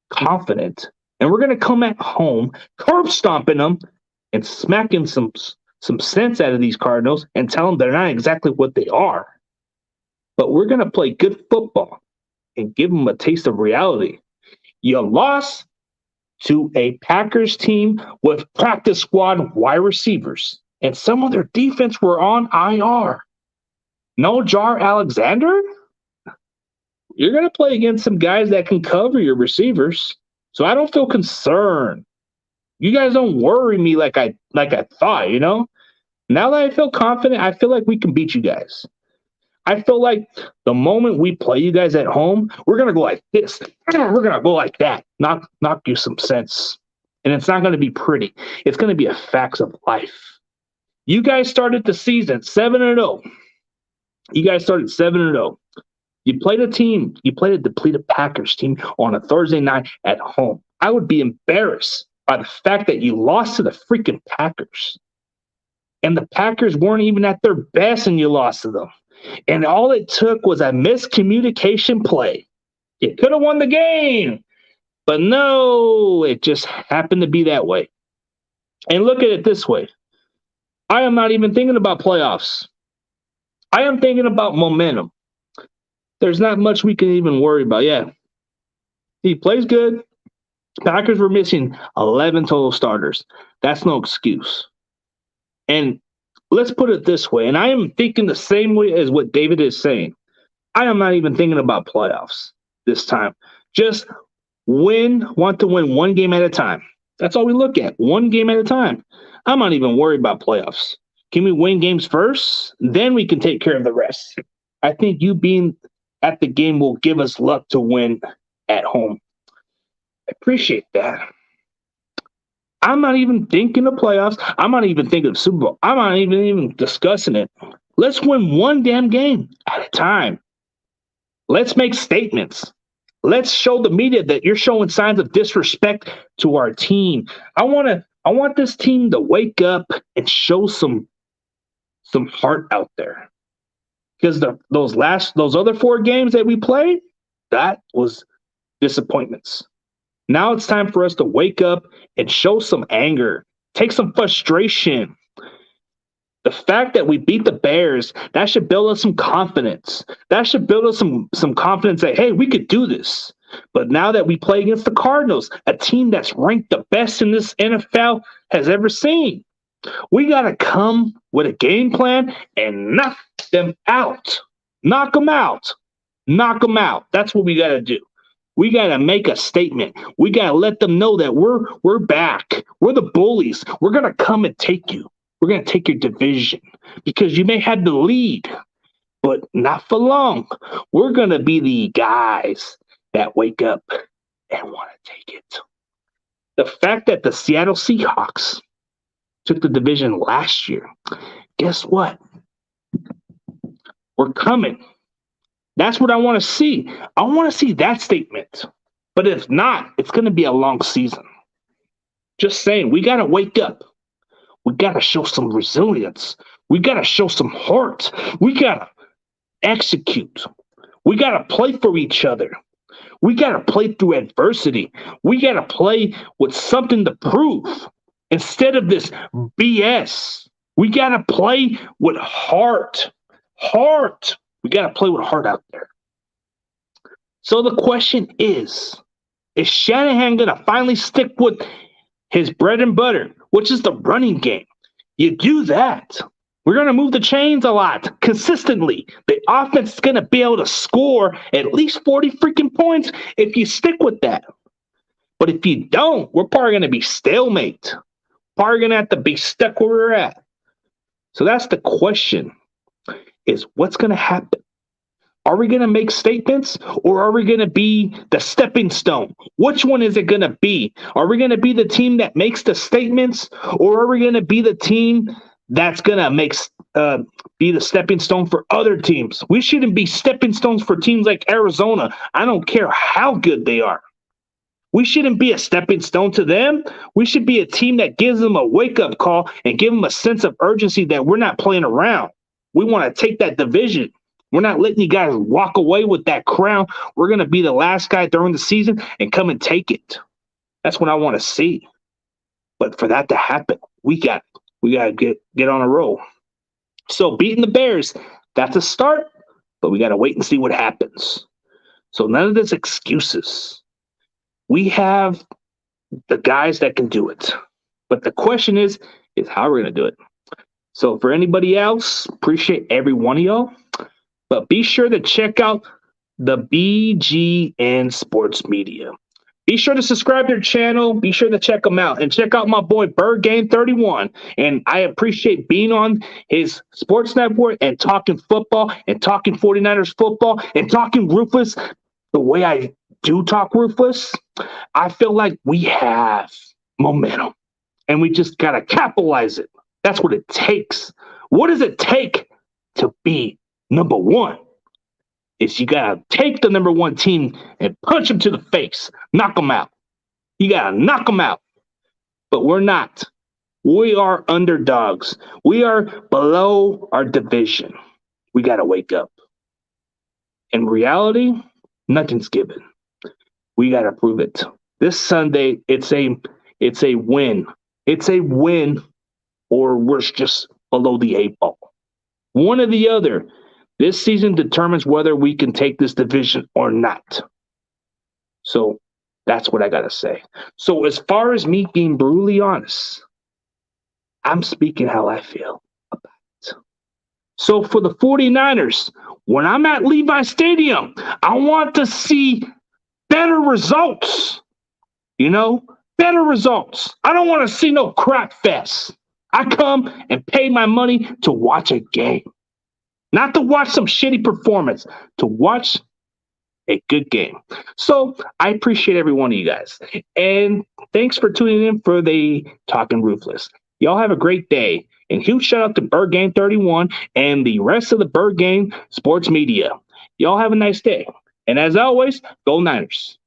confident, and we're going to come at home curb stomping them and smacking some sense out of these Cardinals and tell them they're not exactly what they are. But we're going to play good football and give them a taste of reality. You lost to a Packers team with practice squad wide receivers, and some of their defense were on IR. No Jar Alexander? You're going to play against some guys that can cover your receivers, so I don't feel concerned. You guys don't worry me like I thought, you know? Now that I feel confident, I feel like we can beat you guys. I feel like the moment we play you guys at home, we're going to go like this. We're going to go like that. Knock you some sense. And it's not going to be pretty. It's going to be a facts of life. You guys started the season 7-0. You guys started 7-0. You played a depleted Packers team on a Thursday night at home. I would be embarrassed by the fact that you lost to the freaking Packers. And the Packers weren't even at their best and you lost to them. And all it took was a miscommunication play. You could have won the game. But no, it just happened to be that way. And look at it this way. I am not even thinking about playoffs. I am thinking about momentum. There's not much we can even worry about. Yeah, he plays good. Packers were missing 11 total starters. That's no excuse. And let's put it this way, and I am thinking the same way as what David is saying. I am not even thinking about playoffs this time. Just want to win one game at a time. That's all we look at, one game at a time. I'm not even worried about playoffs. Can we win games first? Then we can take care of the rest. I think you being at the game will give us luck to win at home. I appreciate that. I'm not even thinking of playoffs. I'm not even thinking of Super Bowl. I'm not even discussing it. Let's win one damn game at a time. Let's make statements. Let's show the media that you're showing signs of disrespect to our team. I want this team to wake up and show some heart out there. Because those other 4 games that we played, that was disappointments. Now it's time for us to wake up and show some anger, take some frustration. The fact that we beat the Bears, that should build us some confidence. That should build us some confidence that, hey, we could do this. But now that we play against the Cardinals, a team that's ranked the best in this NFL has ever seen, we got to come with a game plan and knock them out. Knock them out. Knock them out. That's what we got to do. We got to make a statement. We got to let them know that we're back. We're the bullies. We're going to come and take you. We're going to take your division because you may have the lead, but not for long. We're going to be the guys that wake up and want to take it. The fact that the Seattle Seahawks took the division last year, guess what? We're coming. That's what I want to see. I want to see that statement. But if not, it's going to be a long season. Just saying, we got to wake up. We got to show some resilience. We got to show some heart. We got to execute. We got to play for each other. We got to play through adversity. We got to play with something to prove instead of this BS. We got to play with heart. Heart. We got to play with heart out there. So the question is Shanahan going to finally stick with his bread and butter, which is the running game? You do that, we're going to move the chains a lot consistently. The offense is going to be able to score at least 40 freaking points if you stick with that. But if you don't, we're probably going to be stalemate. Probably going to have to be stuck where we're at. So that's the question, is what's going to happen? Are we going to make statements, or are we going to be the stepping stone? Which one is it going to be? Are we going to be the team that makes the statements, or are we going to be the team that's going to be the stepping stone for other teams? We shouldn't be stepping stones for teams like Arizona. I don't care how good they are. We shouldn't be a stepping stone to them. We should be a team that gives them a wake-up call and give them a sense of urgency that we're not playing around. We want to take that division. We're not letting you guys walk away with that crown. We're going to be the last guy during the season and come and take it. That's what I want to see. But for that to happen, we got to get on a roll. So beating the Bears, that's a start, but we got to wait and see what happens. So none of this excuses. We have the guys that can do it. But the question is how we're going to do it. So for anybody else, appreciate every one of y'all. But be sure to check out the BGN Sports Media. Be sure to subscribe to their channel. Be sure to check them out. And check out my boy, Bird Game 31. And I appreciate being on his sports network and talking football and talking 49ers football and talking Ruthless the way I do talk Ruthless. I feel like we have momentum. And we just got to capitalize it. That's what it takes. What does it take to be number one? Is you got to take the number one team and punch them to the face. Knock them out. You got to knock them out. But we're not. We are underdogs. We are below our division. We got to wake up. In reality, nothing's given. We got to prove it. This Sunday, it's a win. It's a win, or we're just below the 8 ball. One or the other. This season determines whether we can take this division or not. So that's what I got to say. So as far as me being brutally honest, I'm speaking how I feel about it. So for the 49ers, when I'm at Levi Stadium, I want to see better results. Better results. I don't want to see no crap fest. I come and pay my money to watch a game. Not to watch some shitty performance, to watch a good game. So I appreciate every one of you guys. And thanks for tuning in for the Talking Ruthless. Y'all have a great day. And huge shout out to Bird Game 31 and the rest of the Bird Game Sports Media. Y'all have a nice day. And as always, go Niners.